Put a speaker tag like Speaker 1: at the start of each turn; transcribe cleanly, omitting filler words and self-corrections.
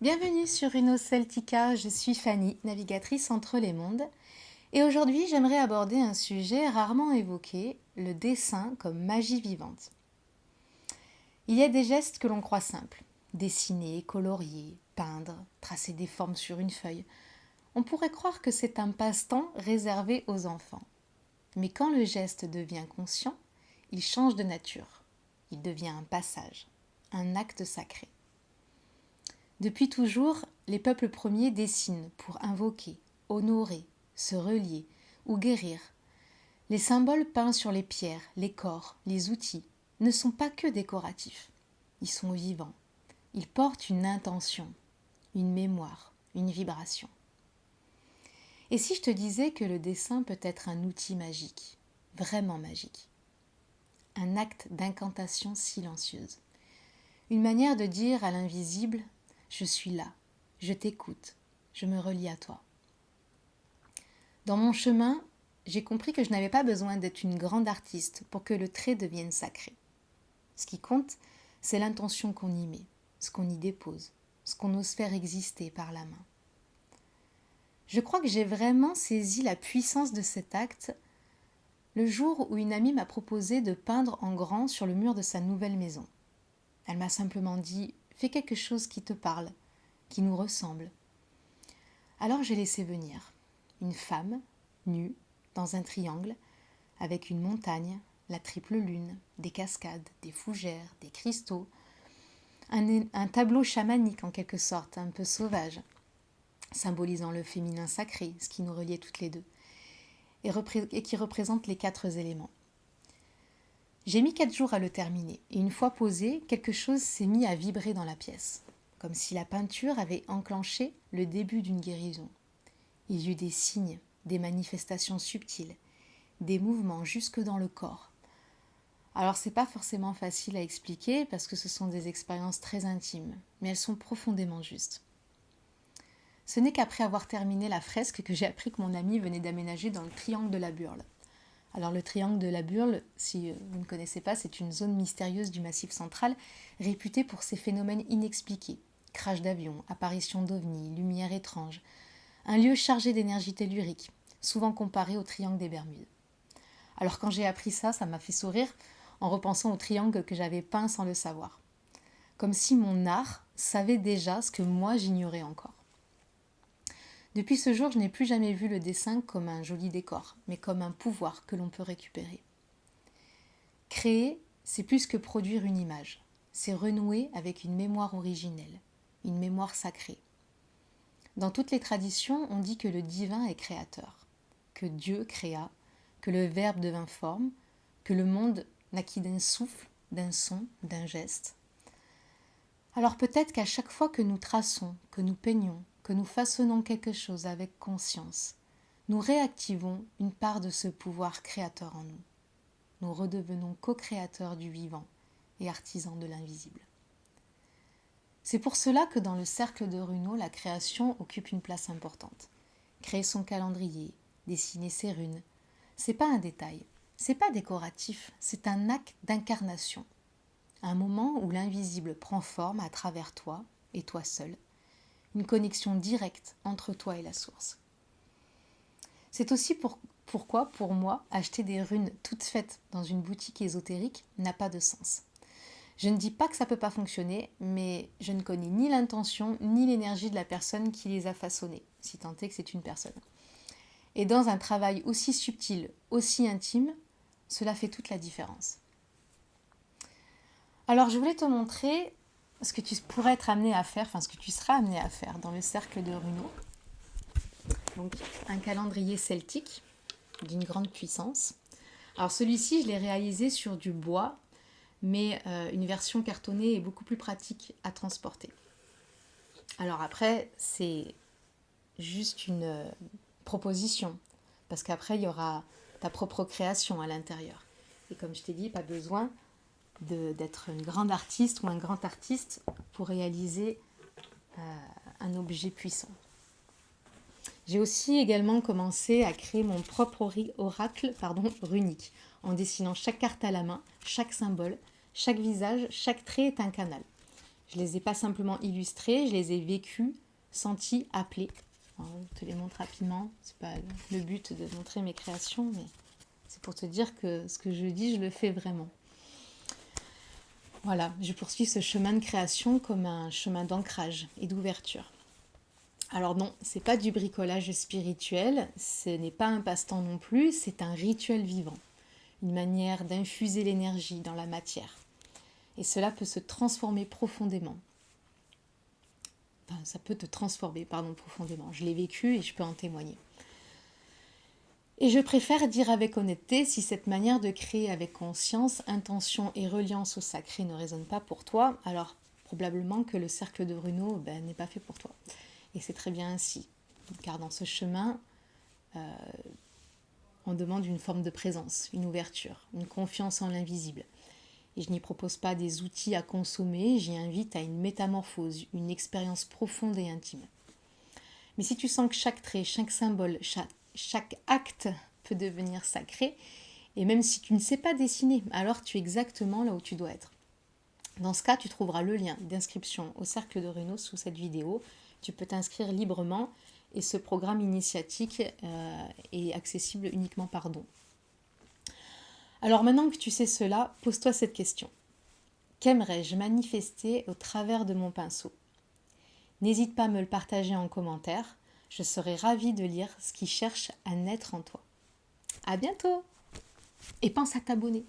Speaker 1: Bienvenue sur Runo Celtica, je suis Fanny, navigatrice entre les mondes. Et aujourd'hui, j'aimerais aborder un sujet rarement évoqué, le dessin comme magie vivante. Il y a des gestes que l'on croit simples. Dessiner, colorier, peindre, tracer des formes sur une feuille. On pourrait croire que c'est un passe-temps réservé aux enfants. Mais quand le geste devient conscient, il change de nature. Il devient un passage, un acte sacré. Depuis toujours, les peuples premiers dessinent pour invoquer, honorer, se relier ou guérir. Les symboles peints sur les pierres, les corps, les outils ne sont pas que décoratifs. Ils sont vivants. Ils portent une intention, une mémoire, une vibration. Et si je te disais que le dessin peut être un outil magique, vraiment magique, un acte d'incantation silencieuse, une manière de dire à l'invisible: je suis là, je t'écoute, je me relie à toi. Dans mon chemin, j'ai compris que je n'avais pas besoin d'être une grande artiste pour que le trait devienne sacré. Ce qui compte, c'est l'intention qu'on y met, ce qu'on y dépose, ce qu'on ose faire exister par la main. Je crois que j'ai vraiment saisi la puissance de cet acte le jour où une amie m'a proposé de peindre en grand sur le mur de sa nouvelle maison. Elle m'a simplement dit: fais quelque chose qui te parle, qui nous ressemble. Alors j'ai laissé venir une femme, nue, dans un triangle, avec une montagne, la triple lune, des cascades, des fougères, des cristaux, un tableau chamanique en quelque sorte, un peu sauvage, symbolisant le féminin sacré, ce qui nous reliait toutes les deux, et qui représente les 4 éléments. J'ai mis 4 jours à le terminer, et une fois posé, quelque chose s'est mis à vibrer dans la pièce, comme si la peinture avait enclenché le début d'une guérison. Il y eut des signes, des manifestations subtiles, des mouvements jusque dans le corps. Alors c'est pas forcément facile à expliquer parce que ce sont des expériences très intimes, mais elles sont profondément justes. Ce n'est qu'après avoir terminé la fresque que j'ai appris que mon ami venait d'aménager dans le triangle de la Burle. Alors le triangle de la Burle, si vous ne connaissez pas, c'est une zone mystérieuse du Massif central réputée pour ses phénomènes inexpliqués. Crash d'avions, apparition d'ovnis, lumière étrange. Un lieu chargé d'énergie tellurique, souvent comparé au triangle des Bermudes. Alors quand j'ai appris ça, ça m'a fait sourire en repensant au triangle que j'avais peint sans le savoir. Comme si mon art savait déjà ce que moi j'ignorais encore. Depuis ce jour, je n'ai plus jamais vu le dessin comme un joli décor, mais comme un pouvoir que l'on peut récupérer. Créer, c'est plus que produire une image. C'est renouer avec une mémoire originelle, une mémoire sacrée. Dans toutes les traditions, on dit que le divin est créateur, que Dieu créa, que le Verbe devint forme, que le monde naquit d'un souffle, d'un son, d'un geste. Alors peut-être qu'à chaque fois que nous traçons, que nous peignons, que nous façonnons quelque chose avec conscience, nous réactivons une part de ce pouvoir créateur en nous. Nous redevenons co-créateurs du vivant et artisans de l'invisible. C'est pour cela que dans le cercle de Runo, la création occupe une place importante. Créer son calendrier, dessiner ses runes, c'est pas un détail, c'est pas décoratif, c'est un acte d'incarnation. Un moment où l'invisible prend forme à travers toi et toi seul. Une connexion directe entre toi et la source. C'est aussi pourquoi, pour moi, acheter des runes toutes faites dans une boutique ésotérique n'a pas de sens. Je ne dis pas que ça ne peut pas fonctionner, mais je ne connais ni l'intention ni l'énergie de la personne qui les a façonnées, si tant est que c'est une personne. Et dans un travail aussi subtil, aussi intime, cela fait toute la différence. Alors je voulais te montrer ce que tu pourrais être amené à faire, enfin ce que tu seras amené à faire dans le cercle de Runo. Donc un calendrier celtique d'une grande puissance. Alors celui-ci, je l'ai réalisé sur du bois, mais une version cartonnée est beaucoup plus pratique à transporter. Alors après, c'est juste une proposition, parce qu'après, il y aura ta propre création à l'intérieur. Et comme je t'ai dit, pas besoin d'être une grande artiste ou un grand artiste pour réaliser un objet puissant. J'ai aussi également commencé à créer mon propre oracle runique, en dessinant chaque carte à la main, chaque symbole, chaque visage, chaque trait est un canal. Je les ai pas simplement illustrés, je les ai vécus, sentis, appelés. Alors, je te les montre rapidement. C'est pas le but de montrer mes créations, mais c'est pour te dire que ce que je dis, je le fais vraiment. Voilà, je poursuis ce chemin de création comme un chemin d'ancrage et d'ouverture. Alors non, c'est pas du bricolage spirituel, ce n'est pas un passe-temps non plus, c'est un rituel vivant, une manière d'infuser l'énergie dans la matière. Et cela peut se transformer profondément. Enfin, ça peut te transformer, profondément. Je l'ai vécu et je peux en témoigner. Et je préfère dire avec honnêteté, si cette manière de créer avec conscience, intention et reliance au sacré ne résonne pas pour toi, alors probablement que le cercle de Bruno n'est pas fait pour toi. Et c'est très bien ainsi, car dans ce chemin, on demande une forme de présence, une ouverture, une confiance en l'invisible. Et je n'y propose pas des outils à consommer, j'y invite à une métamorphose, une expérience profonde et intime. Mais si tu sens que chaque trait, chaque symbole, chaque acte peut devenir sacré, et même si tu ne sais pas dessiner, alors tu es exactement là où tu dois être. Dans ce cas, tu trouveras le lien d'inscription au Cercle de Runo sous cette vidéo. Tu peux t'inscrire librement et ce programme initiatique est accessible uniquement par don. Alors maintenant que tu sais cela, pose-toi cette question. Qu'aimerais-je manifester au travers de mon pinceau? N'hésite pas à me le partager en commentaire. Je serai ravie de lire ce qui cherche à naître en toi. À bientôt! Et pense à t'abonner.